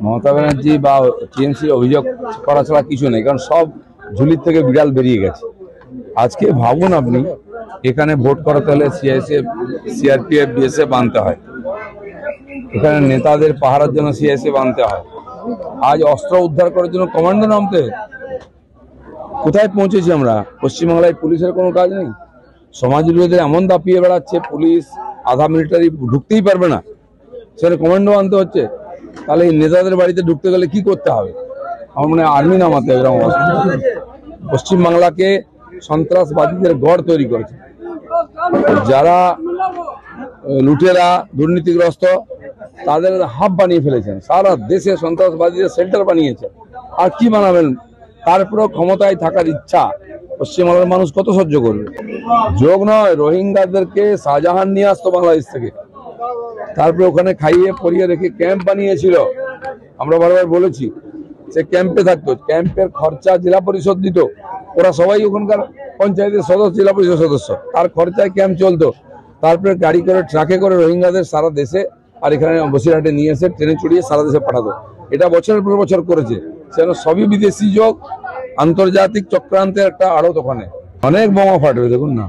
মমতা ব্যানার্জি বা টিএমসি অভিযোগ করা ছাড়া কিছু নেই, কারণ সব ঝুলির থেকে বিড়াল বেরিয়ে গেছে। আজকে ভাবুন আপনি, এখানে ভোট করাতে হলে সিআরপিএফ বিএসএফ আনতে হয়, এখানে নেতাদের পাহারার জন্য সিআইএসএফ আনতে হয়, আজ অস্ত্র উদ্ধার করার জন্য কমান্ডো নামতে। কোথায় পৌঁছেছি আমরা? পশ্চিমবাংলায় পুলিশের কোনো কাজ নেই, সমাজ বিরোধীদের এমন দাপিয়ে বেড়াচ্ছে, পুলিশ আধা মিলিটারি ঢুকতেই পারবে না, সেখানে কমান্ডো আনতে হচ্ছে। তাহলে এই নেতাদের বাড়িতে ঢুকতে গেলে কি করতে হবে? আমার মনে হয় আর্মি নামাতে হবে। এরকম পশ্চিমবাংলাকে সন্ত্রাসবাদীদের গড় তৈরি করেছে, যারা লুটেরা দুর্নীতিগ্রস্ত তাদের হাব বানিয়ে ফেলেছেন, সারা দেশে সন্ত্রাসবাদীদের সেন্টার বানিয়েছে। আর কি বানাবেন? তারপরেও ক্ষমতায় থাকার ইচ্ছা পশ্চিমবাংলার মানুষ কত সহ্য করবে? যোগ নয়, রোহিঙ্গাদেরকে শাহজাহান নিয়ে আসতো বাংলাদেশ থেকে, তারপরে ওখানে খাইয়ে পরিয়ে রেখে ক্যাম্প বানিয়েছিল। আমরা বারবার বলেছি, সে ক্যাম্পে থাকতো, ক্যাম্পের খরচা জেলা পরিষদ দিত, ওরা সবাই ওখানকার পঞ্চায়েতের সদস্য, জেলা পরিষদ সদস্য, তার খরচায় ক্যাম্প চলতো। তারপরে গাড়ি করে ট্রাকে করে রোহিঙ্গাদের সারা দেশে আর এখানে বসিরহাটে নিয়ে এসে ট্রেনে চড়িয়ে সারা দেশে পাঠাতো। এটা বছরের পর বছর করেছে, সেন সবই বিদেশি যোগ, আন্তর্জাতিক চক্রান্তের একটা আড়ত। ওখানে অনেক বোমা ফাটবে, দেখুন না।